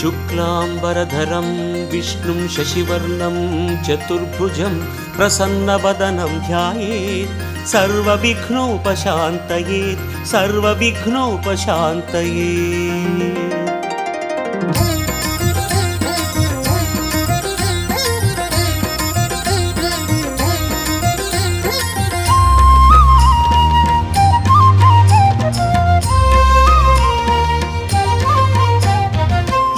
शुक्लांबरधरं विष्णुं शशिवर्णं चतुर्भुजं प्रसन्नवदनं ध्यायेत् सर्वविघ्नोपशान्तयेत् सर्वविघ्नोपशान्तयेत्।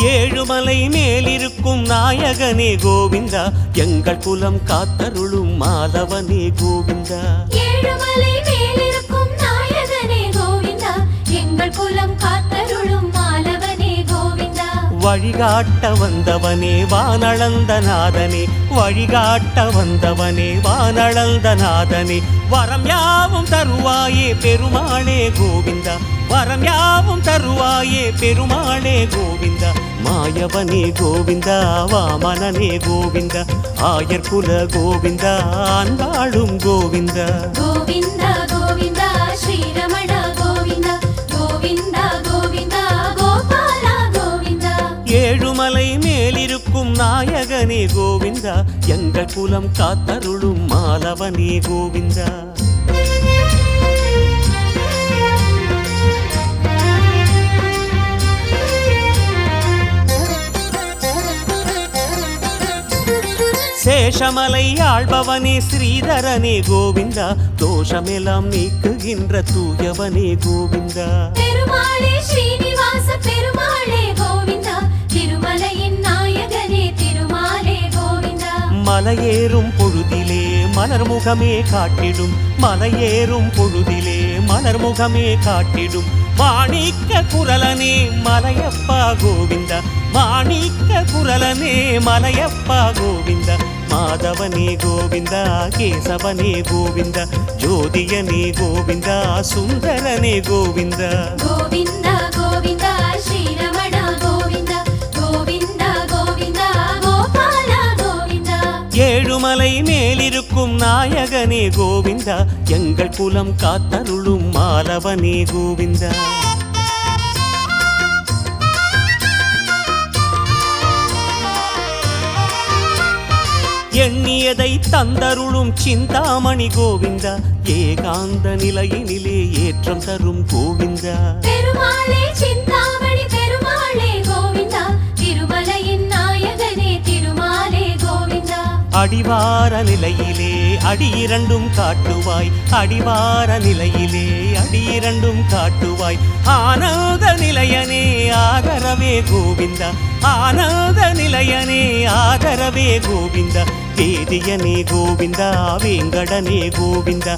ஏழுமலை மேலிருக்கும் நாயகனே கோவிந்தா, எங்கள் குலம் காத்தருளும் மாதவனே கோவிந்தா. ஏழுமலை மேலிருக்கும் நாயகனே கோவிந்தா, எங்கள் குலம் காத்தருளும் மாலவனே கோவிந்தா. வழிகாட்ட வந்தவனே வானளந்த நாதனே, வழிகாட்ட வந்தவனே வானளந்த நாதனே, வரம் யாவும் தருவாயே பெருமாளே கோவிந்தா, வரம் யாவும் தருவாயே பெருமாளே கோவிந்தா. மாயவனே கோவிந்தா, வாமனனே கோவிந்தா, ஆயர்குல கோவிந்தா, அன்பாளும் கோவிந்தா. கோவிந்தா கோவிந்தா ஸ்ரீரமண கோவிந்தா, கோவிந்தா கோவிந்தா கோபாலா கோவிந்தா. ஏழுமலை மேலிருக்கும் நாயகனே கோவிந்தா, எங்கள் குலம் காத்தருளும் மாலவனே கோவிந்தா. சேஷமலை ஆள்பவனே ஸ்ரீதரனே கோவிந்தா, தோஷமெல்லாம் நீக்குகின்ற தூயவனே கோவிந்தா. பெருமாளே ஸ்ரீனிவாச பெருமாளே கோவிந்தா, திருமலையின் நாயகனே திருமாலே கோவிந்தா. மலையேறும் பொழுதிலே மலர்முகமே காட்டிடும், மலையேறும் பொழுதிலே மலர்முகமே காட்டிடும், மாணிக்க குரலனே மலையப்பா கோவிந்தா, மாணிக்க குரலனே மலையப்பா கோவிந்தா. மாதவனே கோவிந்தா, கேசவனே கோவிந்தா, ஜோதியனே கோவிந்தா, சுந்தரனே கோவிந்தா. கோவிந்தா கோவிந்தா ஸ்ரீரமண கோவிந்தா, கோவிந்தா கோவிந்தா கோபாலா கோவிந்தா. ஏழுமலை மேலிருக்கும் நாயகனே கோவிந்தா, எங்கள் குலம் காத்தருளும் மாலவனே கோவிந்தா. எண்ணியதை தந்தருளும் சிந்தாமணி கோவிந்தா, ஏகாந்த நிலையினிலே ஏற்றம் தரும் கோவிந்தா. பெருமாளே சிந்தாமணி பெருமாளே கோவிந்தா, திருமலையின் நாயகனே திருமாலே கோவிந்தா. அடிவார நிலையிலே அடியிரண்டும் காட்டுவாய், அடிவார நிலையிலே அடியிரண்டும் காட்டுவாய், ஆனந்த நிலையனே ஆதரவே கோவிந்தா, ஆனந்த நிலையனே ஆதரவே கோவிந்தா. வேதியனே கோவிந்தா, வேங்கடனே கோவிந்தா,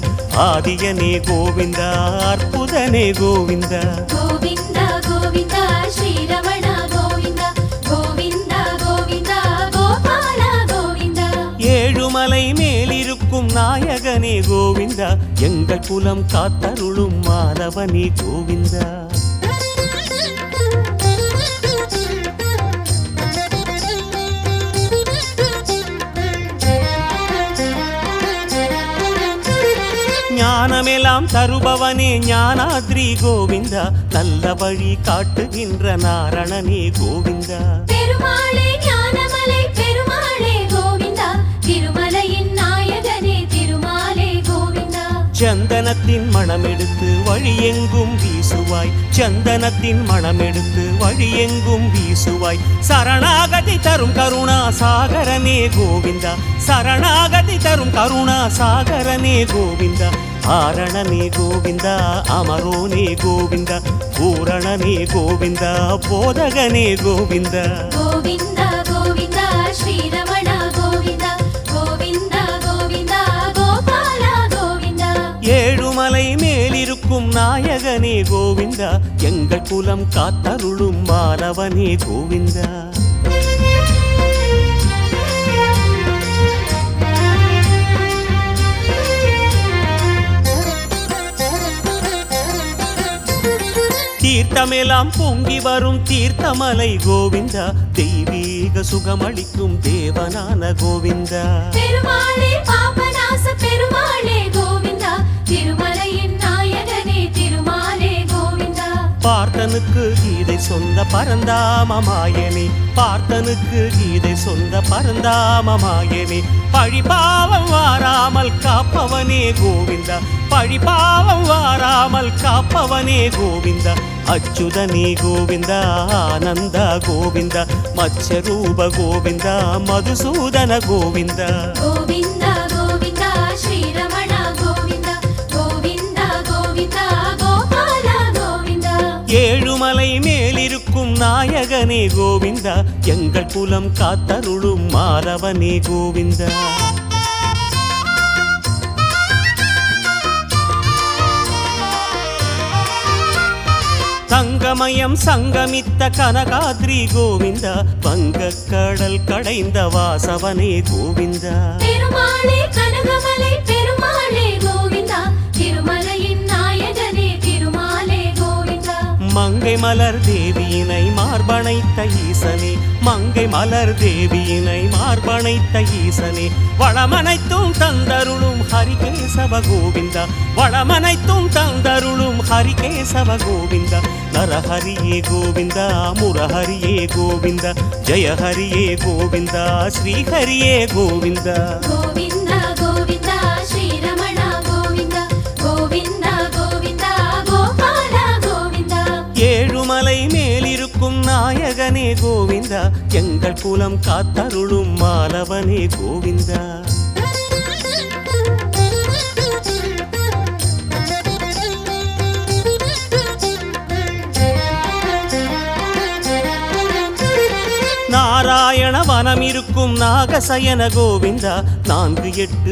ஆதியனே கோவிந்தா, அற்புதனே கோவிந்தா. கோவிந்தா கோவிந்தா ஸ்ரீரமண கோவிந்தா, கோவிந்தா கோவிந்தா கோபாலா கோவிந்தா. ஏழுமலை மேலிருக்கும் நாயகனே கோவிந்தா, எங்கள் குலம் காத்தருளும் மாதவனே கோவிந்தா. ஞானமெல்லாம் தருபவனே ஞானாத்ரி கோவிந்தா, நல்ல வழி காட்டுகின்ற நாரணனே கோவிந்தா. பெருமாளே ஞானமலை பெருமாளே கோவிந்தா, திருமலையின் நாயகனே திருமாலே கோவிந்தா. சந்தனத்தின் மணமெடுத்து வழியெங்கும் வீசுவாய், சந்தனத்தின் மணமெடுத்து வழியெங்கும் வீசுவாய், சரணாகதி தரும் கருணா சாகரனே கோவிந்தா, சரணாகதி தரும் கருணா சாகரனே கோவிந்தா. ஆரணனே கோவிந்தா, அமரோனே கோவிந்தா, பூரணனே கோவிந்தா, போதகனே கோவிந்தா. கோவிந்தா கோவிந்தா ஸ்ரீரமண கோவிந்தா, கோவிந்தா கோவிந்தா கோபாலா கோவிந்தா. ஏழுமலை மேலிருக்கும் நாயகனே கோவிந்தா, எங்கள் குலம் காத்தருளும் மாலவனே கோவிந்தா. தீர்த்தமெல்லாம் பொங்கி வரும் தீர்த்தமலை கோவிந்தா, தெய்வீக சுகமளிக்கும் தேவனான கோவிந்தா. பெருமாளே பாபநாச பெருமாளே கோவிந்தா, திருமலையின் நாயகனே திருமாலே கோவிந்தா. பார்த்தனு பார்த்தனுக்கு கீதை சொந்த பரந்தாமமாயனே, பார்த்தனுக்கு கீதை சொந்த பரந்தாமமாயனே, பழிபாவம் வாராமல் காப்பவனே கோவிந்தா, பழிபாவம் வாராமல் காப்பவனே கோவிந்தா, அச்சுதனே கோவிந்தா, ஆனந்த கோவிந்தா, மத்ஸ்யரூப கோவிந்தா, மதுசூதன கோவிந்தா. கோவிந்தா கோவிந்தா ஸ்ரீரமண கோவிந்தா, கோவிந்தா கோவிந்தா கோபால கோவிந்தா. ஏழுமலை மேலிருக்கும் நாயகனே கோவிந்தா, எங்கள் குலம் காத்தருளும் மாலவனே கோவிந்தா. தங்கமயம் சங்கமித்த கனகாத்ரி கோவிந்தா, வங்கக் கடல் கடைந்த வாசவனே கோவிந்தா. பெருமாளே கனகமலை பெருமாளே கோவிந்தா, திருமலையின் நாயகனே திருமாலே கோவிந்தா. மங்கை மலர் தேவியினை மார்பணைத்த ஈசனே, மங்கை மலர் தேவியினை மார்பணைத்த ஈசனே, வளமனைத்தும் தந்தருளும் ஹரிகேசவ கோவிந்தா, வளமனைத்தும் தந்தருளும் ஹரிகேசவ கோவிந்தா. நரஹரியே கோவிந்தா, முரஹரியே கோவிந்தா, ஜெயஹரியே கோவிந்தா, ஸ்ரீஹரியே கோவிந்தா. கோவிந்தா கோவிந்தா ஸ்ரீரமண கோவிந்தா, கோவிந்தா கோவிந்தா கோபால கோவிந்தா. ஏழுமலை மேலிருக்கும் நாயகனே கோவிந்தா, எங்கள் குலம் காத்தருளும் மாலவனே கோவிந்தா. நாராயண வனம் இருக்கும் நாகசயன கோவிந்தா, 4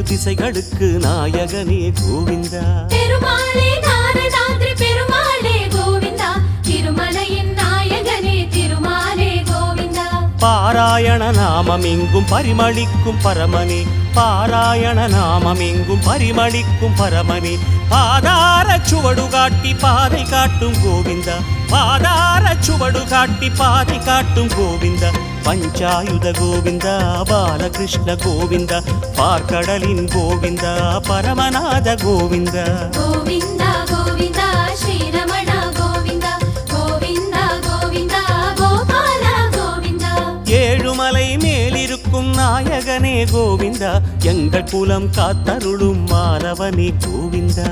திசைகளுக்கு நாயகனே கோவிந்தா. பெருமாளே நாரதாத்ரி பெருமாளே கோவிந்தா, திருமலையின் நாயகனே திருமாலே கோவிந்தா. பாராயண நாமம் எங்கும் பரிமளிக்கும் பரமனே, பாராயண நாமம் எங்கும் பரிமளிக்கும் பரமனே, பாதார சுவடு காட்டி பாதை காட்டும் கோவிந்தா, பாதார சுவடு காட்டி பாதை காட்டும் கோவிந்தா. பஞ்சாயுத கோவிந்தா, பாலகிருஷ்ண கோவிந்தா, பார்க்கடலின் கோவிந்தா, பரமநாத கோவிந்தா. கோவிந்தா கோவிந்தா ஸ்ரீரமண கோவிந்தா, கோவிந்தா கோவிந்தா கோபால கோவிந்தா. ஏழுமலை மேலிருக்கும் நாயகனே கோவிந்தா, எங்கள் குலம் காத்தருளும் மாலவனே கோவிந்தா.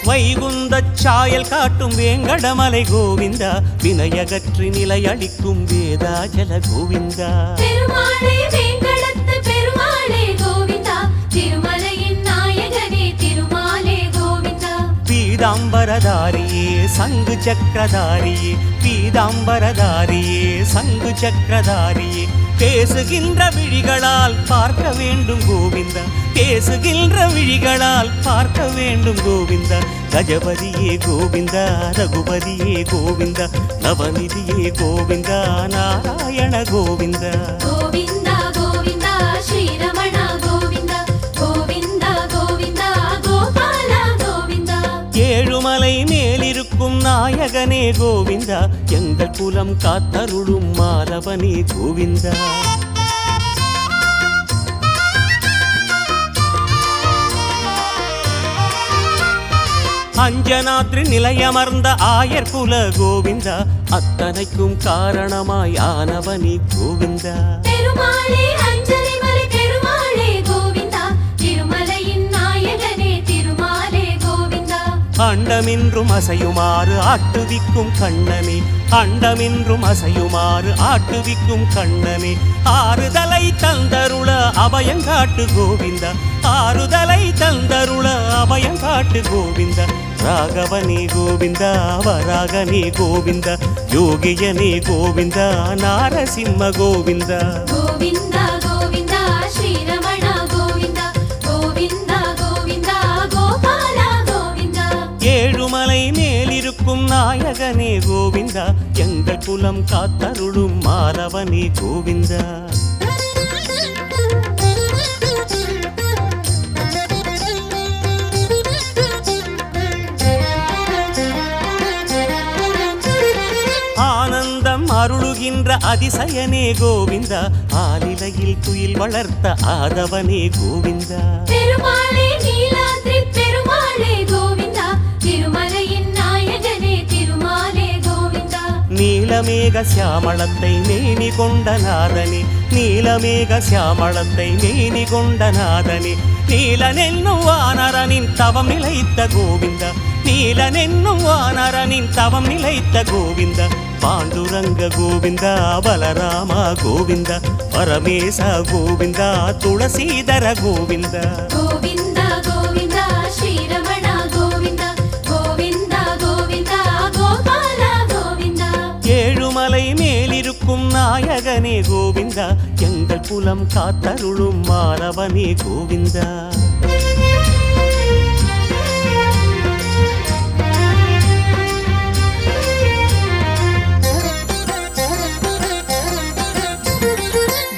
வைகுந்தச் சாயல் காட்டும் வேங்கடமலை கோவிந்தா, வினையகற்றி நிலையளிக்கும் வேதாஜல கோவிந்தா. பெருமாளே வேங்கடத்து பெருமாளே கோவிந்தா, திருமலையின் நாயகனே திருமாலே கோவிந்தா. பீதாம்பரதாரியே சங்கு சக்கரதாரியே, பீதாம்பரதாரியே சங்கு சக்கரதாரியே, பேசுகின்ற விழிகளால் பார்க்க வேண்டும் கோவிந்தா, பேசுகின்ற விழிகளால் பார்க்க வேண்டும் கோவிந்தா. கஜபதியே கோவிந்தா, ரகுபதியே கோவிந்தா, நவநிதியே கோவிந்தா, நாராயண கோவிந்தா. கோவிந்தா கோவிந்தா ஸ்ரீரமண கோவிந்தா, கோவிந்தா கோவிந்தா கோபால கோவிந்தா. ஏழுமலை மேலிருக்கும் நாயகனே கோவிந்தா, எங்கள் குலம் காத்தருளும் மாலவனே கோவிந்தா. அஞ்சனாத்ரி நிலையமர்ந்த ஆயர்குல கோவிந்தா, அத்தனைக்கும் காரணமாய் ஆனவனே கோவிந்தா. பெருமாளே அஞ்சலிமலை பெருமாளே கோவிந்தா, திருமலையின் நாயகனே திருமாலே கோவிந்தா. அண்டமின்றும் அசையுமாறு ஆட்டுவிக்கும் கண்ணனே, அண்டமின்றும் அசையுமாறு ஆட்டுவிக்கும் கண்ணனே, ஆறுதலை தந்தருள அபயங்காட்டு கோவிந்தா, ஆறுதலை தந்தருள அபயங்காட்டு கோவிந்தா. ராகவனே கோவிந்தா, வராகனே கோவிந்தா, யோகியனே கோவிந்தா, நாரசிம்ம கோவிந்தா. கோவிந்தா கோவிந்தா ஸ்ரீரமண கோவிந்தா, கோவிந்தா கோவிந்தா கோபால கோவிந்தா. ஏழுமலை மேலிருக்கும் நாயகனே கோவிந்தா, எங்கள் குலம் காத்தருளும் மாலவனே கோவிந்தா. அருளுகின்ற அதிசயனே கோவிந்தா, ஆலிலையில் துயில் வளர்த்த ஆதவனே கோவிந்தா. பெருமாளே நீலாத்ரி பெருமாளே கோவிந்தா, திருமலையின் நாயகனே திருமாலே கோவிந்தா. நீலமேக சியாமளத்தை மேனி கொண்ட நாதனே, நீலமேக சியாமளத்தை மேனி கொண்ட நாதனே, நீலனென்னும் வானரனின் தவம் நிலைத்த கோவிந்தா, நீலனென்னும் வானரனின் தவம் நிலைத்த கோவிந்தா. பாண்டுரங்க கோவிந்தா, பலராமா கோவிந்தா, பரமேச கோவிந்தா, துளசீதர கோவிந்தா. கோவிந்தா கோவிந்தா ஸ்ரீரமணா கோவிந்தா, கோவிந்தா கோவிந்தா கோபாலா கோவிந்தா. ஏழுமலை மேலிருக்கும் நாயகனே கோவிந்தா, எங்கள் குலம் காத்தருளும் மாணவனே கோவிந்தா.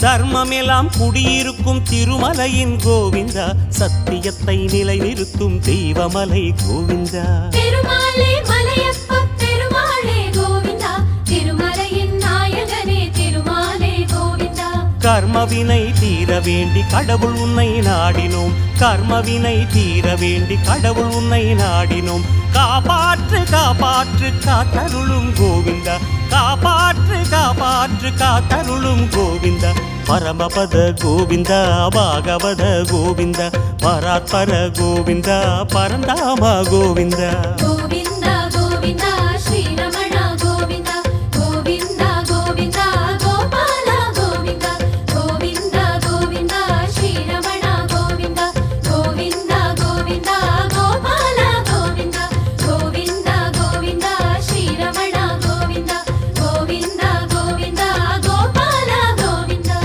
தர்மமெல்லாம் குடியிருக்கும் திருமலையின் கோவிந்தா, சத்தியத்தை நிலைநிறுத்தும் தெய்வமலை கோவிந்தா. பெருமாளே மலையப்ப பெருமாளே கோவிந்தா, திருமலையின் நாயகனே திருமாலே கோவிந்தா. கர்மவினை தீர வேண்டி கடவுள் உன்னை நாடினோம், கர்மவினை தீர வேண்டி கடவுள் உன்னை நாடினோம். காப்பாற்று காப்பாற்று காத்தருளும் கோவிந்தா, காப்பாற்று காப்பாற்று காத்தருளும் கோவிந்தா. பரமபத கோவிந்தா, பாகவத கோவிந்தா, பராத்பர கோவிந்தா, பரந்தாம கோவிந்தா. கோவிந்தா கோவிந்தா ஸ்ரீரமணா கோவிந்தா, கோவிந்தா கோவிந்தா கோபாலா கோவிந்தா, கோவிந்தா கோவிந்தா ஸ்ரீரமணா கோவிந்தா, கோவிந்தா கோவிந்தா கோபாலா கோவிந்தா, கோவிந்தா கோவிந்தா ஸ்ரீரமணா கோவிந்தா, கோவிந்தா கோவிந்தா கோபாலா கோவிந்தா.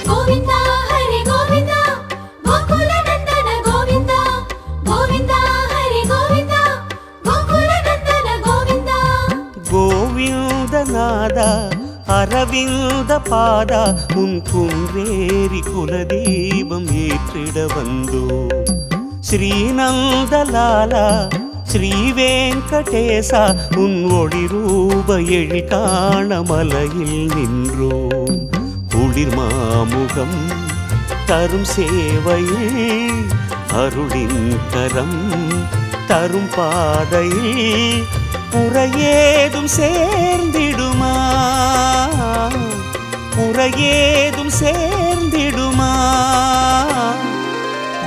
கோவிந்தா ஹரி கோவிந்தா கோகுல நந்தன கோவிந்தா, கோவிந்தா ஹரி கோவிந்தா கோகுல நந்தன கோவிந்தா. கோவிந்தநாதா அரவிந்த பாதா, உன் குன்றேறி குலதீபம் ஏற்றிட வந்தோம். ஸ்ரீநந்தலாலா ஸ்ரீ வெங்கடேசா, உன் ஒளி ரூப எழி காண மலையில் நின்றோம். குளிர் மாமுகம் தரும் சேவையில் அருளின் கரம் தரும் பாதையில் புறையேதும் சேர்ந்திடுமா, புறையேதும் சேர்ந்திடுமா.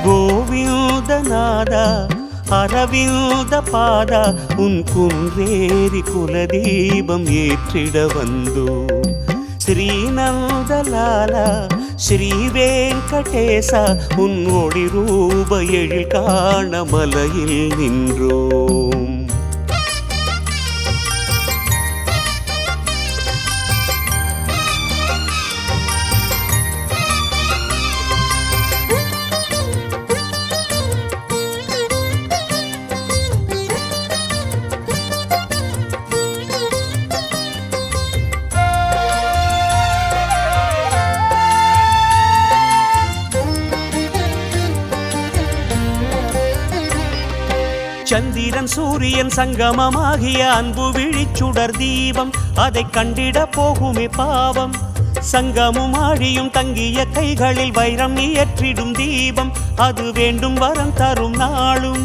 கோவிந்தநாதா அரவிந்த பாதா, உன் குன்றேறி குலதீபம் ஏற்றிட வந்தோம். ஸ்ரீநந்தலாலா ஸ்ரீ வெங்கடேசா, உன் ஒளி ரூப எழில் காண மலையில் நின்றோம். சந்திரன் சூரியன் சங்கமமாகிய அன்பு விழிச்சுடர் தீபம், அதை கண்டிட போகுமே பாவம். சங்கமும் ஆழியும் தங்கிய கைகளில் வைரம் இயற்றிடும் தீபம், அது வேண்டும் வரம் தரும் நாளும்.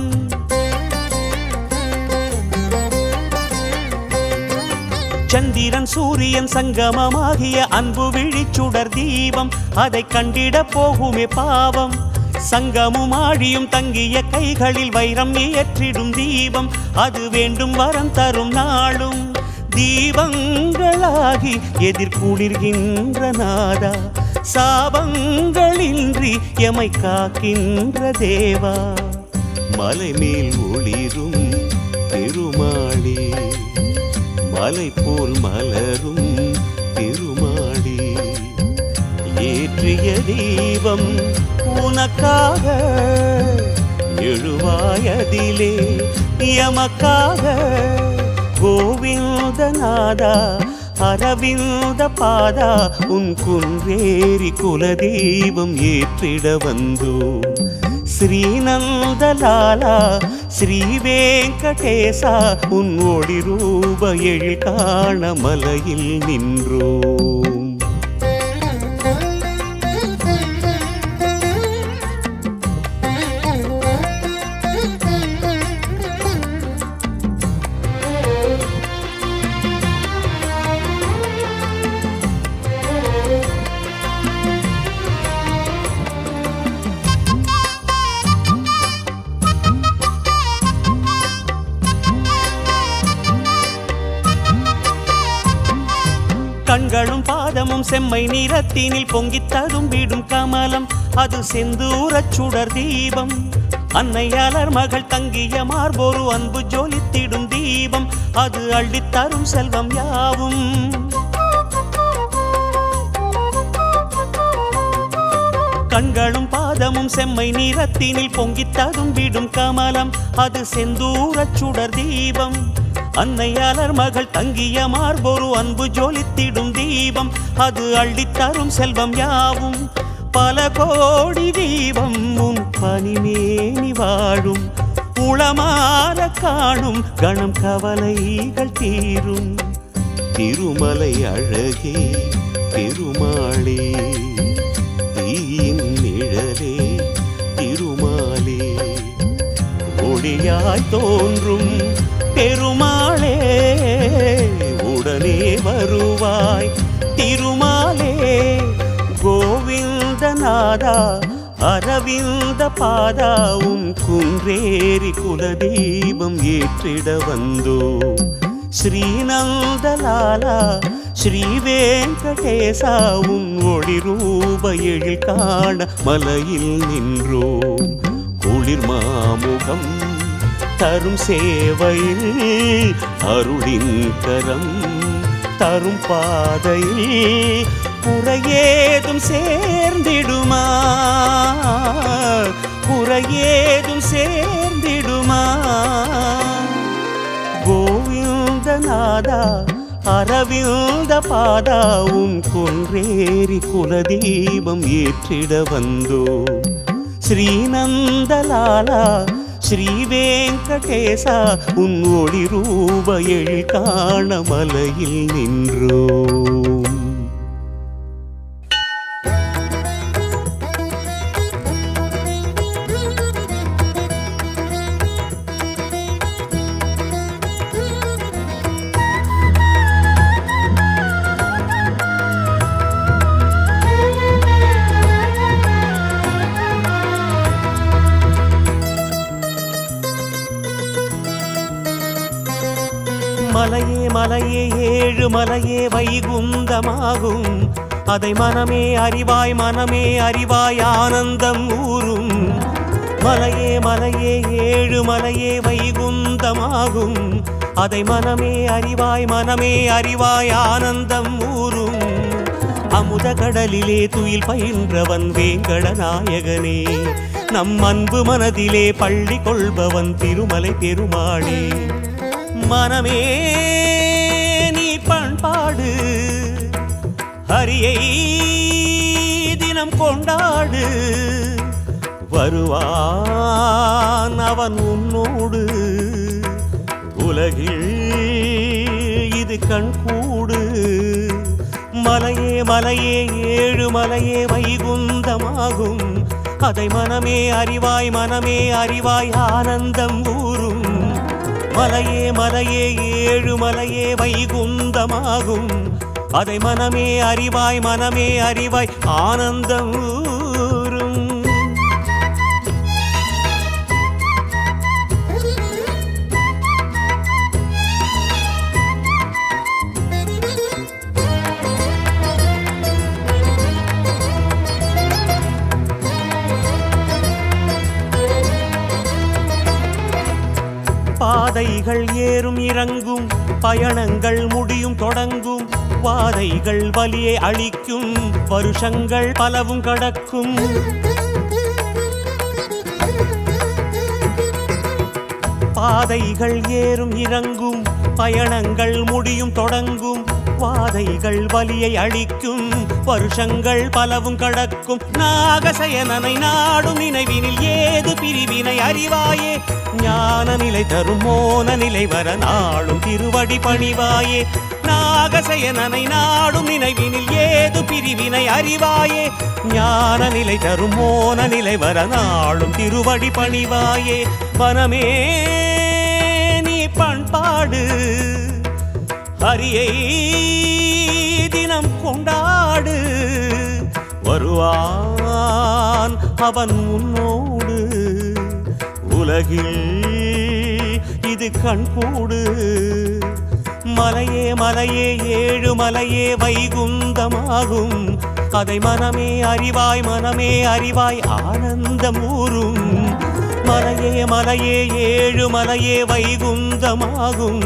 சந்திரன் சூரியன் சங்கமமாகிய அன்பு விழிச்சுடர் தீபம், அதை கண்டிட போகுமே பாவம். சங்கமும் ஆழியும் தங்கிய கைகளில் வைரம் இயற்றிடும் தீபம், அது வேண்டும் வரம் தரும் நாளும். தீபங்களாகி எதிர்குளிர்கின்ற நாதா, சாபங்களின்றி எமை காக்கின்ற தேவா. மலை மேல் ஒளிரும் பெருமாளே, மலை போல் மலரும் பெருமாளே, ஏற்றிய தீபம் உனக்காக எழுவாயதிலே எமக்காக கோவிந்தநாதா அரவிந்த பாதா உன் குன்றேறி குலதீபம் ஏற்றிட வந்தோம் ஸ்ரீநந்தலாலா ஸ்ரீ வெங்கடேசா உன் ஒளி ரூப எழில் காண மலையில் நின்றோம். கண்களும் பாதமும் செம்மை நிறத்தினில் பொங்கித் ததும்பிடும் கமலம் அது செந்தூரச் சுடர் தீபம் அன்னையாளர் மகள் தங்கிய மார்பொரு அன்பு ஜொலித்திடும் தீபம் அது அள்ளித்தரும் செல்வம் யாவும். கண்களும் பாதமும் செம்மை நிறத்தினில் பொங்கித் ததும்பிடும் கமலம் அது செந்தூரச் சுடர் தீபம் அன்னையாளர் மகள் தங்கிய மார்பொரு அன்பு ஜொலித்திடும் தீபம் அது அள்ளித்தரும் செல்வம் யாவும். பல கோடி தீபம் உன் பனிமேனி வாழும் உளமாற காணும் கணம் கவலைகள் தீரும். திருமலை அழகே பெருமாளே தீயின் நிழலே திருமாலே ஒளியாய் தோன்றும் பெருமாளே உடனே வருவாய் திருமாலே கோவிந்தநாதா அரவிந்த பாதா உன் குன்றேறி குலதீபம் ஏற்றிட வந்தோம் ஸ்ரீநந்தலாலா ஸ்ரீ வெங்கடேசா உன் ஒளி ரூப எழில் காண மலையில் நின்றோம். குளிர் மாமுகம் தரும் சேவையில் அருளின் கரம் தரும் பாதையில் குறையேதும் சேர்ந்திடுமா குறையேதும் சேர்ந்திடுமா. கோவிந்தநாதா அரவிந்த பாதா உன் குன்றேறி குலதீபம் ஏற்றிட வந்தோம் ஸ்ரீநந்தலாலா ஸ்ரீ வெங்கடேசா உன் ஒளி ரூப எழில் காண மலையில் நின்றோம். மலையே மலையே ஏழு மலையே வைகுந்தமாகும் அதை மனமே அறிவாய் ஆனந்தம் ஊரும். மலையே மலையே ஏழு மலையே வைகுந்தமாகும் அதை மனமே அறிவாய் ஆனந்தம் ஊரும். அமுத கடலிலே துயில் பயின்றவன் வேங்கடநாயகனே நம் அன்பு மனதிலே பள்ளி கொள்பவன் திருமலை பெருமாளே. மனமே நீ பண்பாடு ஹரியை தினம் கொண்டாடு வருவான் அவன் உன்னோடு உலகில் இது கண்கூடு. மலையே மலையே ஏழு மலையே வைகுந்தமாகும் அதை மனமே அறிவாய் ஆனந்தம் ஊரும். மலையே மலையே ஏழு மலையே வைகுந்தமாகும் அதை மனமே அறிவாய் ஆனந்தம் ஊரும். பாதைகள் ஏறும் இறங்கும் பயணங்கள் முடியும் தொடங்கும் வாதைகள் வலியை அளிக்கும் வருஷங்கள் பலவும் கடக்கும் பாதைகள் ஏறும் இறங்கும் பயணங்கள் முடியும் தொடங்கும் வாதைகள் வலியை அளிக்கும் வருஷங்கள் பலவும் கடக்கும் நாகசயனனை நாடும் நினைவினில் ஏது பிரிவினை அறிவாயே ஞான நிலை தரும் மோன நிலை வர நாளும் திருவடி பணிவாயே நாகசயனனை நாடும் நினைவினில் ஏது பிரிவினை அறிவாயே ஞான நிலை தரும் மோன நிலை வர நாளும் திருவடி பணிவாயே வனமே நீ பண்பாடு ஹரியை தினம் கொண்டாடு வருவான் அவன் உன்னோடு உலகில் இது கண்கூடு மலையே மலையே ஏழு மலையே வைகுந்தமாகும் அதை மனமே அறிவாய் ஆனந்தம் ஊரும் மலையே மலையே ஏழு மலையே வைகுந்தமாகும்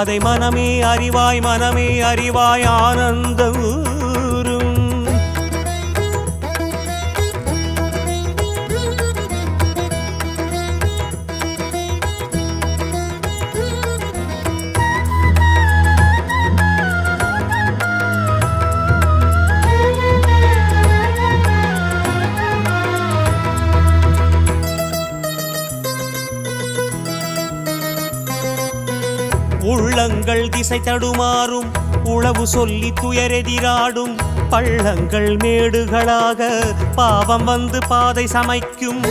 அதை மனமே அறிவாய் ஆனந்தம் ஊரும் உள்ளங்கள் திசை தடுமாறும் உளவு சொல்லி துயரெதிராடும் பள்ளங்கள் மேடுகளாக பாவம் வந்து பாதை சமைக்கும்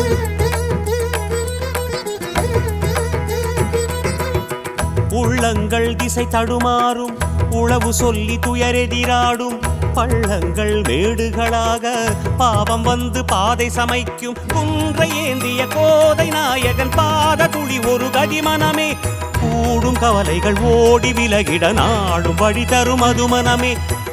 உள்ளங்கள் திசை தடுமாறும் உளவு சொல்லி துயரெதிராடும் பள்ளங்கள் மேடுகளாக பாவம் வந்து பாதை சமைக்கும் குன்றை ஏந்திய கோதை நாயகன் பாத துளி ஒரு கதிமனமே கூடும் கவலைகள் ஓடி விலகிட நாடும் வழி தரும் அதுமனமே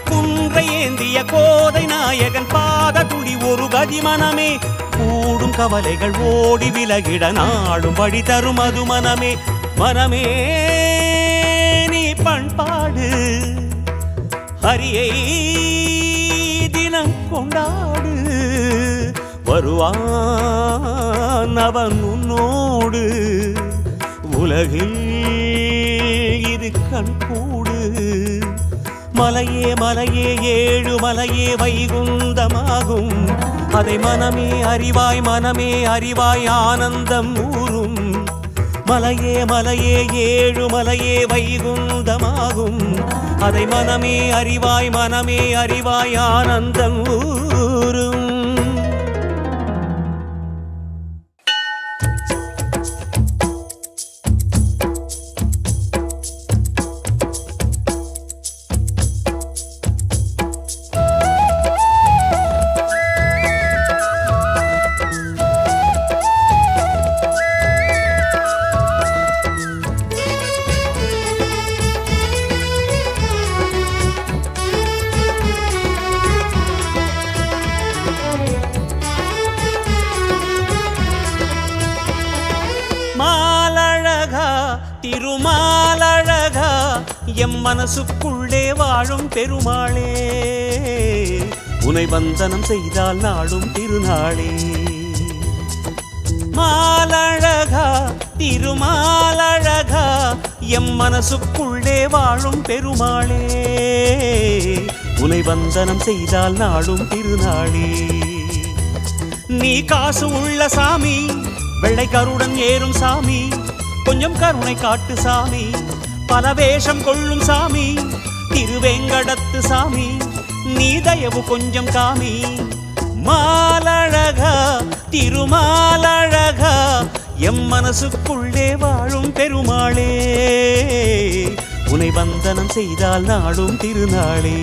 குன்றை ஏந்திய கோதை நாயகன் பாத துளி ஒரு கதிமனமே கூடும் கவலைகள் ஓடி விலகிட நாடும் வழி தரும் அதுமனமே மனமே நீ பண்பாடு ஹரியை தினம் கொண்டாடு வருவான் அவன் உன்னோடு உலகில் இது கண்கூடு மலையே மலையே ஏழு மலையே வைகுந்தமாகும் அதை மனமே அறிவாய் ஆனந்தம் ஊரும் மலையே மலையே ஏழு மலையே வைகுந்தமாகும் அதை மனமே அறிவாய் ஆனந்தம் ஊரும் திருமாலழகா எம் மனசுக்குள்ளே வாழும் பெருமாளே உனை வந்தனம் செய்தால் நாடும் திருநாளே மாலழகா திருமாலழகா எம் மனசுக்குள்ளே வாழும் பெருமாளே உனை வந்தனம் செய்தால் நாடும் திருநாளே நீ காசு உள்ள சாமி வெள்ளை கருடன் ஏறும் சாமி கொஞ்சம் கருணை காட்டு சாமி பல வேஷம் கொள்ளும் சாமி திருவேங்கடத்து சாமி நீ தயவு கொஞ்சம் காமி மாலழகா திருமாலழகா எம் மனசுக்குள்ளே வாழும் பெருமாளே உனை வந்தனம் செய்தால் நாடும் திருநாளே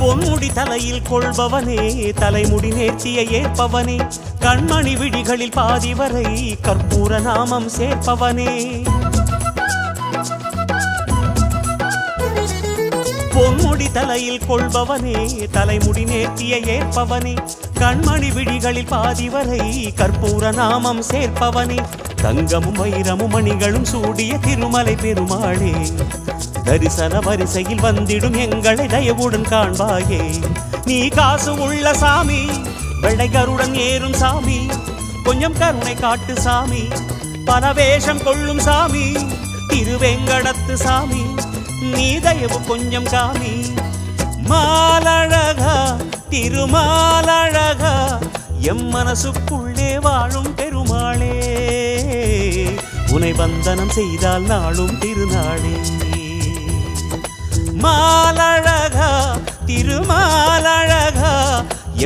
பொன்முடி தலையில் கொள்பவனே, தலைமுடி நேர்த்தியை ஏற்பவனே, கண்மணி விழிகளில் பாதி வரை கற்பூர நாமம் சேர்ப்பவனே. பொன்முடி தலையில் கொள்பவனே, தலைமுடி நேர்த்தியை ஏற்பவனே, கண்மணி விழிகளில் பாதி வரை கற்பூர நாமம் சேர்ப்பவனே. தங்கமும் வைரமும் மணிகளும் சூடிய திருமலை பெருமாளே, தரிசன வரிசையில் வந்திடும் எங்களை தயவுடன் காண்பாயே. நீ காசு உள்ள சாமி, வெள்ளை கருடன் ஏறும் சாமி, கொஞ்சம் கருணை காட்டு சாமி, பல வேஷம் கொள்ளும் சாமி, திருவேங்கடத்து சாமி, நீ தயவு கொஞ்சம் காமி. மாலழகா திருமாலழகா, எம் மனசுக்குள்ளே வாழும் பெருமாளே, உனை வந்தனம் செய்தால் நாளும் திருநாளே. மாலழகா திருமாலழகா,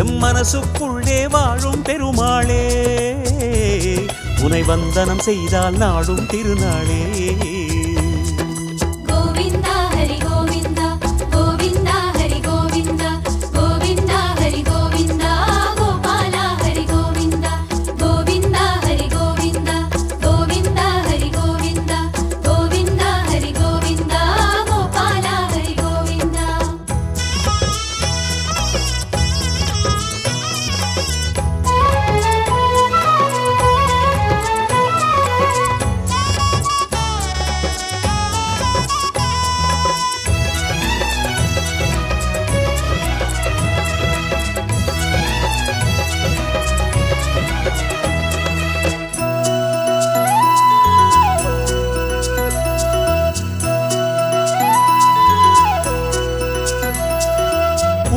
எம் மனசுக்குள்ளே வாழும் பெருமாளே, உனை வந்தனம் செய்தால் நாளும் திருநாளே. கோவிந்தா ஹரி கோவிந்தா, கோவிந்தா ஹரி கோவிந்தா, கோவிந்தா ஹரி கோவிந்தா, கோபாலா ஹரி கோவிந்தா, கோவிந்தா ஹரி கோவிந்தா, கோவிந்தா ஹரி கோவிந்தா, கோவிந்தா ஹரி கோவிந்தா, கோபாலா ஹரி கோவிந்தா.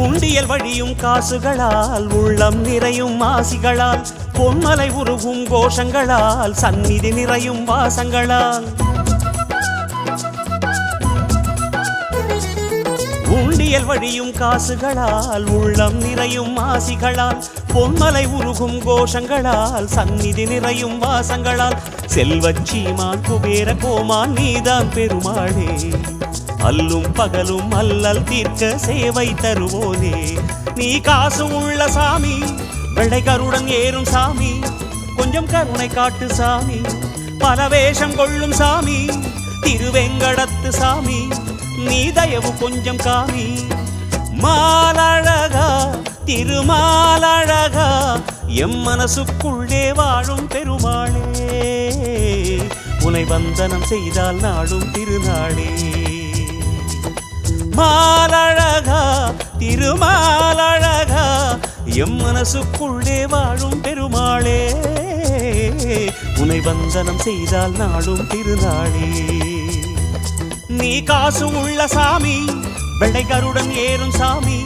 உண்டியல் வழியும் காசுகளால், உள்ளம் நிறையும் ஆசிகளால், பொன்மலை உருகும் கோஷங்களால், சந்நிதி நிறையும் வாசங்களால். உண்டியல் வழியும் காசுகளால், உள்ளம் நிறையும் ஆசிகளால், பொன்மலை உருகும் கோஷங்களால், சந்நிதி நிறையும் வாசங்களால். செல்வச்சீமான் குபேர கோமான் நீதான் பெருமாளே, அல்லும் பகலும் அல்லல் தீர்க்க சேவை தருவோனே. நீ காசு உள்ள சாமி, வெள்ளை கருடன் ஏறும் சாமி, கொஞ்சம் கருணை காட்டு சாமி, பல வேஷம் கொள்ளும் சாமி, திருவேங்கடத்து சாமி, நீ தயவு கொஞ்சம் காமி. மாலழகா திருமாலழகா, எம் மனசுக்குள்ளே வாழும் பெருமாளே, உனை வந்தனம் செய்தால் நாளும் திருநாளே. மாலழகா திருமாலழகா, எம் மனசுக்குள்ளே வாழும் பெருமாளே, உனை வந்தனம் செய்தால் நாளும் திருநாளே. நீ காசு உள்ள சாமி, வெள்ளை கருடன் ஏறும் சாமி,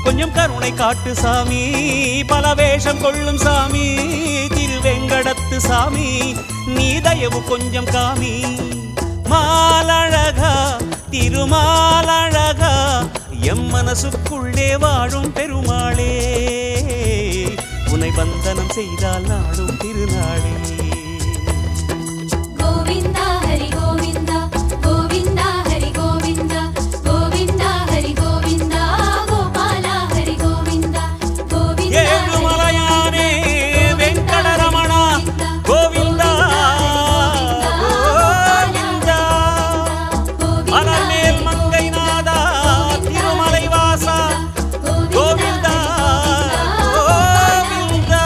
கொஞ்சம் கருணை காட்டு சாமி, பல வேஷம் கொள்ளும் சாமி, திருவேங்கடத்து சாமி, நீ தயவு கொஞ்சம் காமி. மாலழகா திருமாலழகா, எம் மனசுக்குள்ளே வாழும் பெருமாளே, உனை வந்தனம் செய்தால் நாளும் திருநாளே. கோவிந்தா ஹரி கோவிந்தா, கோவிந்தா ஹரி கோவிந்தா, கோவிந்தா ஹரி கோவிந்தா, கோபாலா ஹரி கோவிந்தா, கோவிந்தா ஏழுமலையானே வெங்கடரமணா, கோவிந்தா கோவிந்தா, அலர்மேல் மங்கை நாதா திருமலை வாசா, கோவிந்தா கோவிந்தா.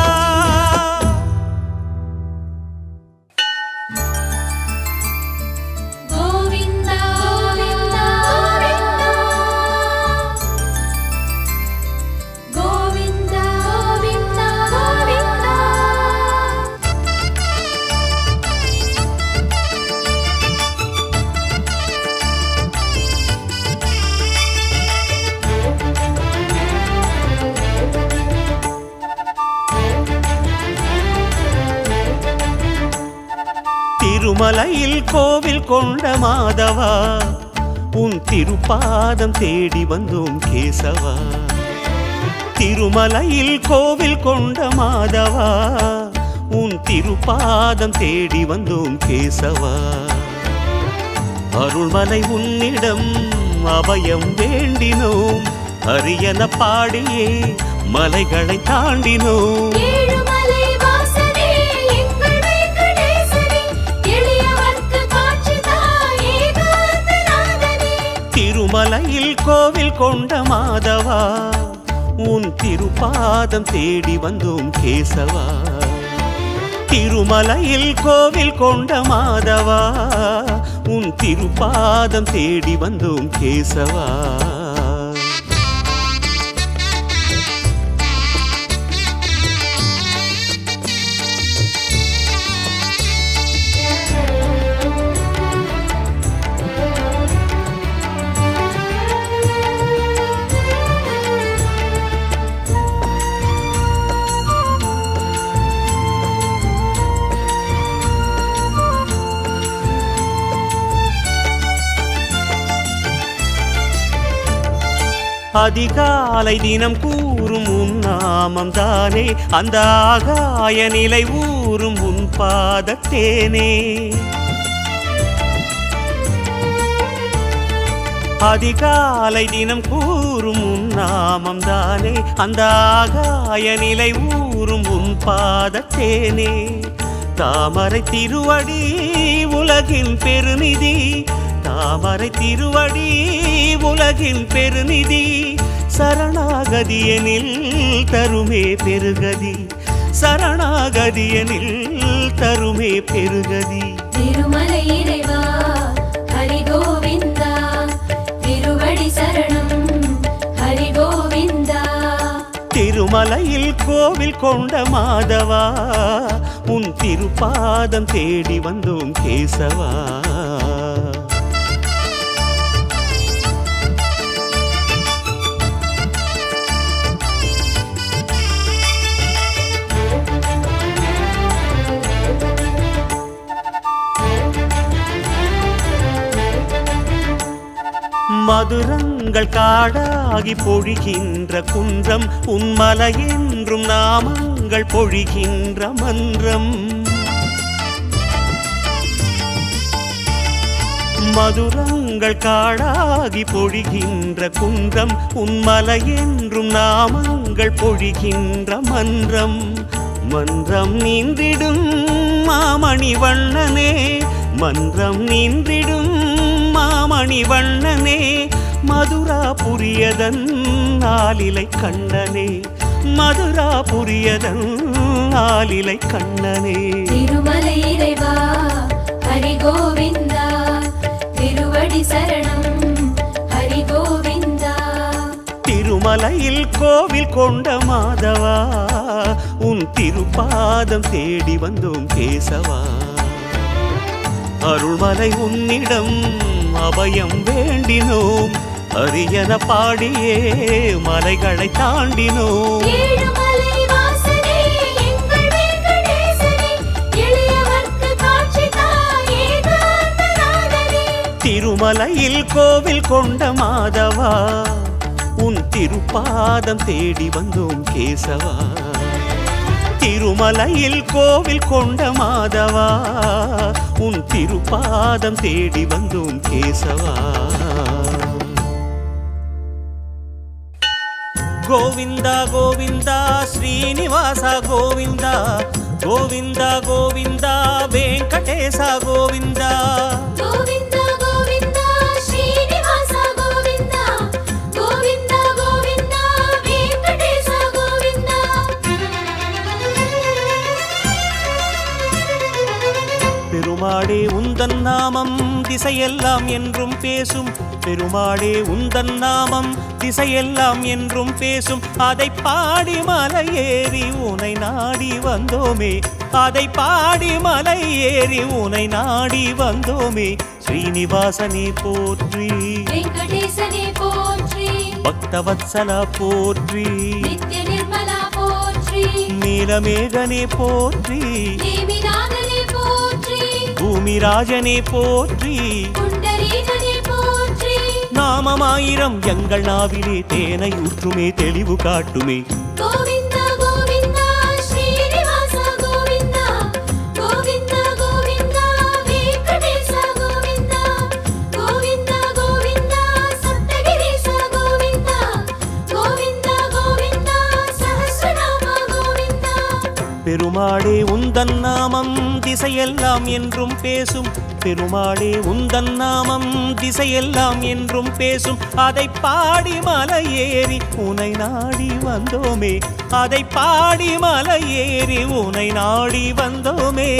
கோவிந்தா கோவிந்தா, கோவிந்தா கோவிந்தா கோவிந்தா. திருமலையில் கோவில் கொண்ட மாதவா, உன் திருப்பாதம் தேடி வந்தோம் கேசவா. திருமலையில் கோவில் கொண்ட மாதவா, உன் திருப்பாதம் தேடி வந்தோம் கேசவா. அருள்மலை உன்னிடம் அபயம் வேண்டினோம், ஹரியன பாடியே மலைகளை தாண்டினோம். ஏழுமலை வாசனே எங்கள் வெங்கடேசனே, எளியவர்க்கு காட்சி தா ஏகாந்தநாதனே. திருமலையில் கோவில் கொண்ட மாதவா, உன் திருப்பாதம் தேடி வந்தோம் கேசவா. திருமலையில் கோவில் கொண்ட மாதவா, உன் திருப்பாதம் தேடி வந்தோம் கேசவா. அதிகாலை தினம் கூறும் உன் நாமம் தானே, அந்த ஆகாய நிலை ஊறும் உன் பாதத்தேனே. அதிகாலை தினம் கூறும் உன் நாமம் தானே, அந்த ஆகாய நிலை ஊறும் உன் பாதத்தேனே. தாமரை திருவடி உலகின் பெருநிதி, தாமரை திருவடி உலகின் பெருநிதி. சரணாகதியனில் தருமே பெருகதி, சரணாகதியனில் தருமே பெருகதி. திருமலை இறைவா ஹரி கோவிந்தா, திருவடி சரணம் ஹரி கோவிந்தா. திருமலையில் கோவில் கொண்ட மாதவா, உன் திருப்பாதம் தேடி வந்தோம் கேசவா. மதுரங்கள் காடாகி பொழிகின்ற குன்றம், உன்மலை என்றும் நாமங்கள் பொழிகின்ற மன்றம். மதுரங்கள் காடாகி பொழிகின்ற குன்றம், உன்மலை என்றும் நாமங்கள் பொழிகின்ற மன்றம். மன்றம் நீந்திடும் மாமணி வண்ணனே, மன்றம் நீந்திடும் மாமணி வண்ணனே. மதுராபுரியதன் ஆலிலை கண்ணனே, மதுராபுரியதன் ஆலிலை கண்ணனே. திருமலை இறைவா ஹரி கோவிந்தா, திருவடி சரணம் ஹரி கோவிந்தா. திருமலையில் கோவில் கொண்ட மாதவா, உன் திருப்பாதம் தேடி வந்தோம் கேசவா. அருள்மலை உன்னிடம் அபயம் வேண்டினோம், ஹரியன பாடியே மலைகளை தாண்டினோம். ஏழுமலை வாசனே எங்கள் வெங்கடேசனே, எளியவர்க்கு காட்சி தா ஏகாந்தநாதனே. திருமலையில் கோவில் கொண்ட மாதவா, உன் திருப்பாதம் தேடி வந்தோம் கேசவா. திருமலையில் கோவில் கொண்ட மாதவா, உன் திருப்பாதம் தேடி வந்தோம் கேசவா. கோவிந்தா கோவிந்தா ஸ்ரீனிவாச கோவிந்தா, கோவிந்தா கோவிந்தா வெங்கடேச கோவிந்தா. கோவிந்தா கோவிந்தா ஸ்ரீனிவாச கோவிந்தா, கோவிந்தா கோவிந்தா வெங்கடேச கோவிந்தா. பெருமாளே உந்தன் நாமம் திசையெல்லாம் என்றும் பேசும், பெருமாளே உந்தன் நாமம் திசையெல்லாம் என்றும் பேசும். அதை பாடி மலை ஏறி உனை நாடி வந்தோமே, அதை பாடி மலை ஏறி உனை நாடி வந்தோமே. ஸ்ரீனிவாசனே போற்றி, வெங்கடேசனே போற்றி, பக்தவத்சலா போற்றி, நித்ய நிர்மலா போற்றி, நீலமேகனே போற்றி, தேவிநாதனே போற்றி, பூமிராஜனே போற்றி, புண்டரீகனே போற்றி. நாமமாயிரம் எங்கள் நாவிலே தேனை ஊற்றுமே, தெளிவு காட்டுமே. கோவிந்தா கோவிந்தா ஸ்ரீனிவாச கோவிந்தா, கோவிந்தா கோவிந்தா வெங்கடேச கோவிந்தா, கோவிந்தா கோவிந்தா சப்தகிரீச கோவிந்தா, பெருமாளே உந்தன் நாமம் திசையெல்லாம் என்றும் பேசும். பெருமாளே உந்தன் நாமம் திசையெல்லாம் என்றும் பேசும். அதை பாடி மலை ஏறி உனை நாடி வந்தோமே. அதை பாடி மலை ஏறி உனை நாடி வந்தோமே.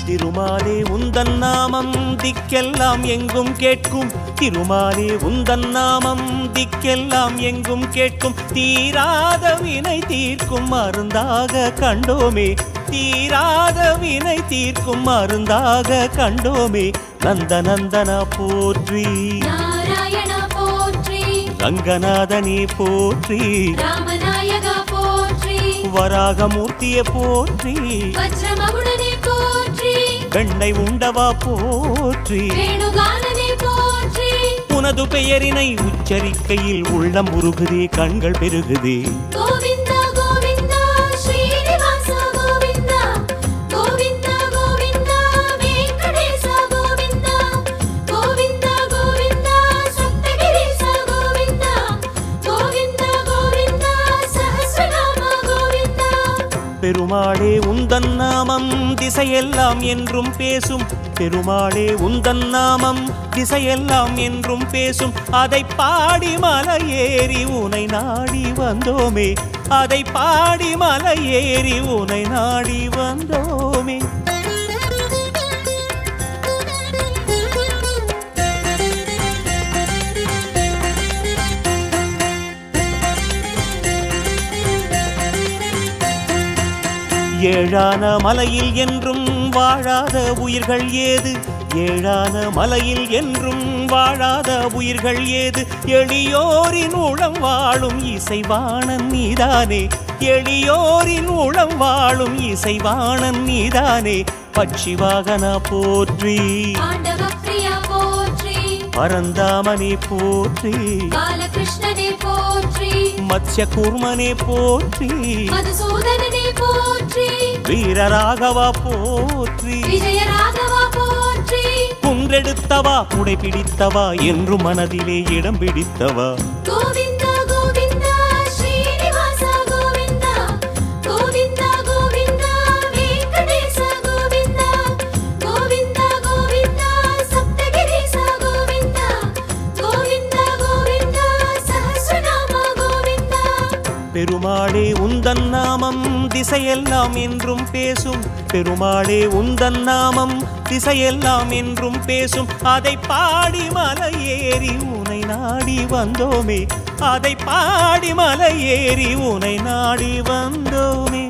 திருமாலே உந்தன் நாமம் திக்கெல்லாம் எங்கும் கேட்கும். திருமாலே உந்தன் நாமம் திக்கெல்லாம் எங்கும் கேட்கும். தீராத வினை தீர்க்கும் மருந்தாக கண்டோமே. தீராத வினை தீர்க்கும் மருந்தாக கண்டோமே. நந்த நந்தனா போற்றி, நாராயணா போற்றி, ரங்கநாதனே போற்றி, ராமநாயகா போற்றி, வராகமூர்த்தியே போற்றி, வஜ்ரமகுடனே போற்றி, வெண்ணை உண்டவா போற்றி, வேணுகானனே போற்றி. உனது பெயரினை உச்சரிக்கையில் உள்ளம் உருகுதே, கண்கள் பெருகுதே. கோவிந்தா கோவிந்தா ஸ்ரீனிவாசா கோவிந்தா, கோவிந்தா கோவிந்தா வெங்கடேசா கோவிந்தா, கோவிந்தா கோவிந்தா சப்தகிரீசா கோவிந்தா, கோவிந்தா கோவிந்தா சஹஸ்ரநாமா கோவிந்தா. பெருமாளே உந்தன் நாமம் திசையெல்லாம் என்றும் பேசும். பெருமாளே உந்தன் நாமம் திசையெல்லாம் என்றும் பேசும். அதை பாடி மலை ஏறி உனை நாடி வந்தோமே. அதை பாடி மலை ஏறி உனை நாடி வந்தோமே. ஏழான மலையில் என்றும் வாழாத உயிர்கள் ஏது. ஏழான மலையில் என்றும் வாழாத உயிர்கள் ஏது. எளியோரின் உளம் வாழும் இசைவாணன் நீதானே. எளியோரின் உளம் வாழும் இசைவாணன் நீதானே. பட்சிவாகனா போற்றி, ஆண்டவப்பிரியா போற்றி, பரந்தாமனே போற்றி, பாலகிருஷ்ணனே போற்றி, மத்ஸ்ய கூர்மனே போற்றி, மதுசூதனனே போற்றி, வீரராகவா போற்றி, விஜயராகவா போற்றி. குன்றெடுத்தவா குடை பிடித்தவா என்று மனதிலே இடம் பிடித்தவா. கோவிந்தா கோவிந்தா ஸ்ரீனிவாசா கோவிந்தா, கோவிந்தா கோவிந்தா வெங்கடேசா கோவிந்தா, கோவிந்தா கோவிந்தா சப்தகிரீசா கோவிந்தா, கோவிந்தா கோவிந்தா சஹஸ்ரநாமா கோவிந்தா. பெருமாளே உந்தன் நாமம் திசையெல்லாம் என்றும் பேசும். பெருமாளே உந்தன் நாமம் திசையெல்லாம் என்றும் பேசும். அதை பாடி மலை ஏறி உனை நாடி வந்தோமே. அதை பாடி மலை ஏறி உனை நாடி வந்தோமே.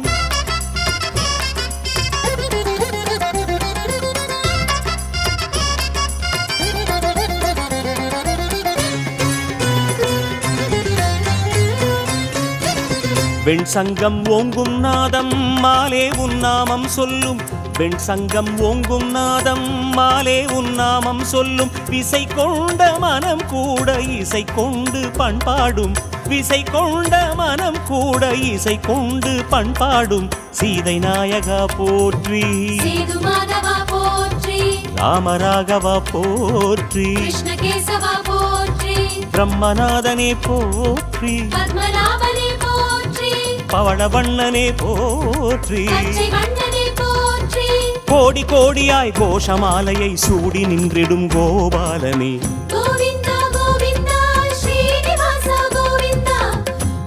வெண் சங்கம் ஓங்கும் நாதம் மாலே உன் நாமம் சொல்லும். வெண் சங்கம் ஓங்கும் நாதம் மாலே உன் நாமம் சொல்லும். விசை கொண்ட மனம் கூட இசை கொண்டு பண்பாடும். விசை கொண்ட மனம் கூட இசை கொண்டு பண்பாடும். சீதை நாயகா போற்றி, சேது மாதவா போற்றி, ராமராகவா போற்றி, கிருஷ்ணகேசவா போற்றி, பிரம்மநாதனே போற்றி, பத்மநாபனே போற்றி, பவளவண்ணனே போற்றி. பச்சை வண்ணனே போற்றி. கோடி கோடியாய் கோஷமாலையை சூடி நின்றிடும் கோபாலனே. கோவிந்தா கோவிந்தா ஸ்ரீனிவாசா கோவிந்தா,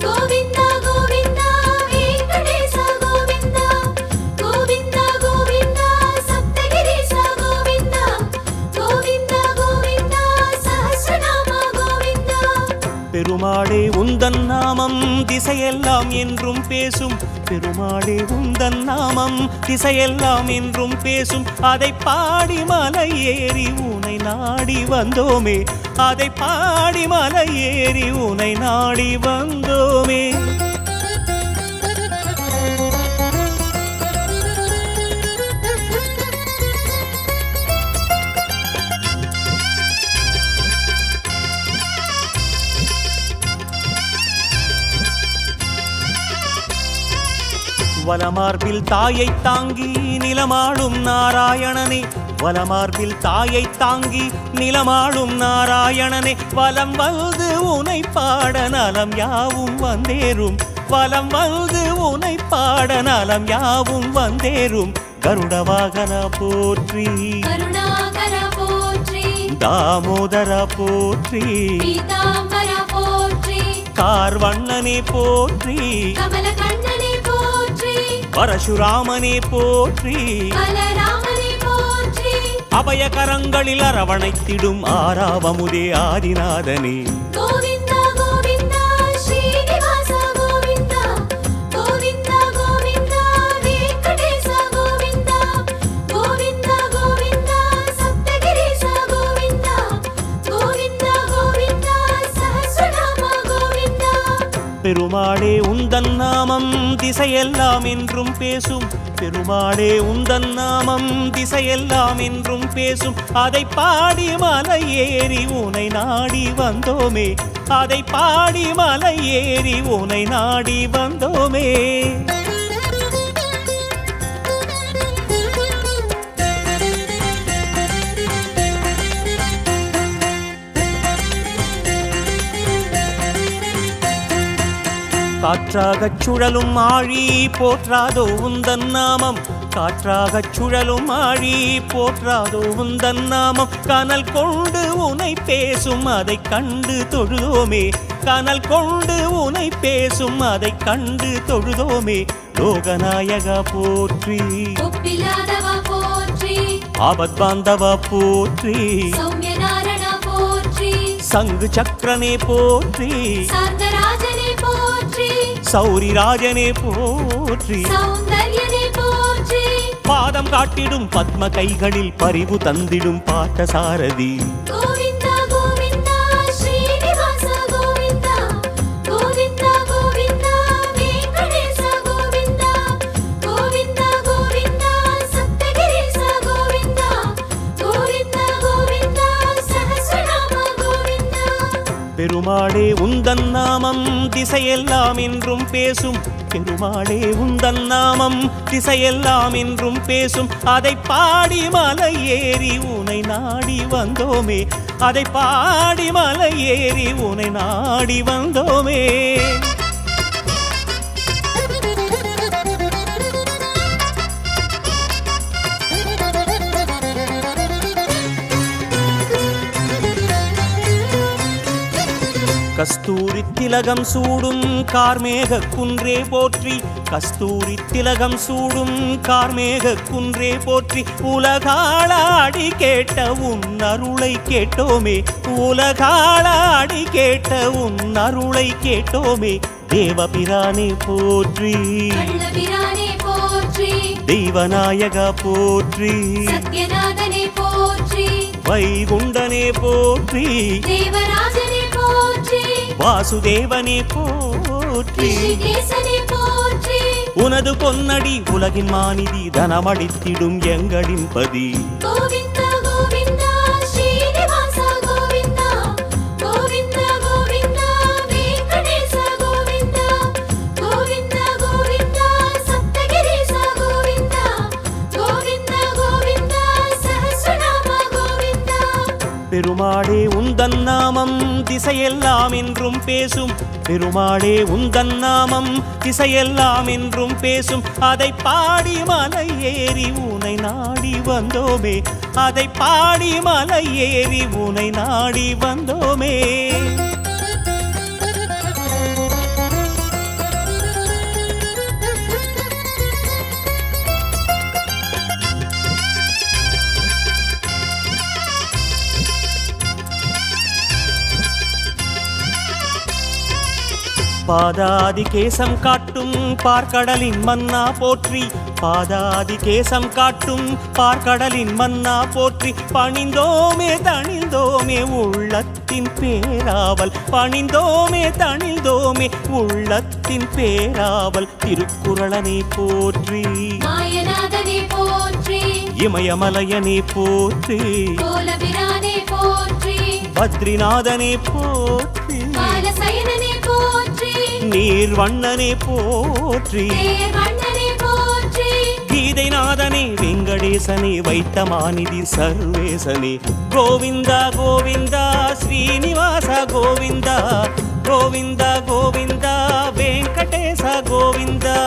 கோவிந்தா கோவிந்தா வெங்கடேசா கோவிந்தா, கோவிந்தா கோவிந்தா சப்தகிரீசா கோவிந்தா, கோவிந்தா கோவிந்தா சஹஸ்ரநாமா கோவிந்தா. பெருமாளே உந்தன் நாமம் திசையெல்லாம் என்றும் பேசும். பெருமாளே உந்தன் நாமம் திசையெல்லாம் என்றும் பேசும். அதை பாடி மலை ஏறி உனை நாடி வந்தோமே. அதை பாடி மலை ஏறி உனை நாடி வந்தோமே. வலமார்பில் தாயை தாங்கி நிலமாளும் நாராயணனே வலமார்பில் தாயை தாங்கி நிலமாளும் நாராயணனே வலம் வந்து உனை பாட நலம் யாவும் வந்தேறும் வலம் வந்து உனை பாட நலம் யாவும் வந்தேறும் கருட வாகன போற்றி கருணாகர போற்றி தாமோதர போற்றி பீதாம்பர போற்றி கார்வண்ணனே போற்றி கமலகண்ணனே போற்றி பரசுராமனே போற்றி பலராமனே போற்றி அபயகரங்களில் அரவணைத்திடும் ஆராவமுதே ஆதிநாதனே கோவிந்தா கோவிந்தா ஸ்ரீனிவாச கோவிந்தா கோவிந்தா கோவிந்தா வெங்கடேச கோவிந்தா கோவிந்தா கோவிந்தா சப்தகிரீச கோவிந்தா கோவிந்தா கோவிந்தா சஹஸ்ரநாம கோவிந்தா பெருமாளே உந்தன் நாமம் திசையெல்லாம் என்றும் பேசும் பெருமாளே உந்தன் நாமம் திசையெல்லாம் என்றும் பேசும் அதை பாடி மலை ஏறி உனை நாடி வந்தோமே அதை பாடி மலை ஏறி உனை நாடி வந்தோமே காற்றாகச் சுழலும் ஆழி போற்றாதோ உந்தன் நாமம் காற்றாகச் சுழலும் ஆழி போற்றாதோ உந்தன் நாமம் கனல் கொண்டு உனை பேசும் அதைக் கண்டு தொழுதோமே கனல் கொண்டு உனை பேசும் அதைக் கண்டு தொழுதோமே லோகநாயகா போற்றி ஒப்பிலாதவா போற்றி ஆபத் பாந்தவா போற்றி சௌமியநாரணா போற்றி சங்கு சக்கரனே போற்றி சார்ந்தராஜனே போற்றி சௌரிராஜனே போற்றி சௌந்தர்யனே போற்றி பாதம் காட்டிடும் பத்ம கைகளில் பரிவு தந்திடும் பார்த்தசாரதி கோவிந்தா கோவிந்தா ஸ்ரீனிவாச கோவிந்தா கோவிந்தா கோவிந்தா வெங்கடேச கோவிந்தா கோவிந்தா கோவிந்தா சப்தகிரீச கோவிந்தா கோவிந்தா கோவிந்தா சஹஸ்ரநாம கோவிந்தா பெருமாளே உந்தன் நாமம் திசையெல்லாம் என்றும் பேசும் பெருமாளே உந்தன் நாமம் திசையெல்லாம் என்றும் பேசும் அதை பாடி மலை ஏறி உனை நாடி வந்தோமே அதை பாடி மலை ஏறி உனை நாடி வந்தோமே கஸ்தூரி திலகம் சூடும் கார்மேக குன்றே போற்றி கஸ்தூரி திலகம் சூடும் கார்மேக குன்றே போற்றி உலகாளாடி கேட்ட உன் அருளை கேட்டோமே உலகாளாடி கேட்ட உன் அருளை கேட்டோமே தேவபிரானே போற்றி கள்ளபிரானே போற்றி தெய்வநாயகா போற்றி சத்யநாதனே போற்றி வைகுண்டனே போற்றி தேவராஜனே போற்றி வாசுதேவனே போற்றி ரிஷிகேசனே போற்றி உனது பொன்னடி உலகின் மாநிதி தனமளித்திடும் எங்களின் பதி கோவிந்தா கோவிந்தா ஸ்ரீனிவாச கோவிந்தா கோவிந்தா கோவிந்தா வெங்கடேச கோவிந்தா கோவிந்தா கோவிந்தா சப்தகிரீச கோவிந்தா கோவிந்தா கோவிந்தா சஹஸ்ரநாம கோவிந்தா பெருமாளே உந்தன் நாமம் திசையெல்லாம் என்றும் பேசும் பெருமாளே உந்தன் நாமம் திசையெல்லாம் என்றும் பேசும் அதை பாடி மலை ஏறி உனை நாடி வந்தோமே அதை பாடி மலை ஏறி உனை நாடி வந்தோமே பாதாதி கேசம் காட்டும் பார்க்கடலின் மன்னா போற்றி பாதாதி கேசம் காட்டும் பார்க்கடலின் மன்னா போற்றி பணிந்தோமே தணிந்தோமே உள்ளத்தின் பேராவல் பணிந்தோமே தணிந்தோமே உள்ளத்தின் பேராவல் திருக்குறளனை போற்றி மாயநாதனே போற்றி இமயமலையனே போற்றி கோலபிரானே போற்றி பத்ரிநாதனே போற்றி பாலசயனனே போற்றி நீர்வண்ணனே போற்றி தேவண்ணனே விதைநாதனே வெங்கடேசனே வைத்தமாநிதி சர்வேசனே கோவிந்தா கோவிந்தா ஸ்ரீனிவாச கோவிந்தா கோவிந்தா கோவிந்தா வெங்கடேச கோவிந்தா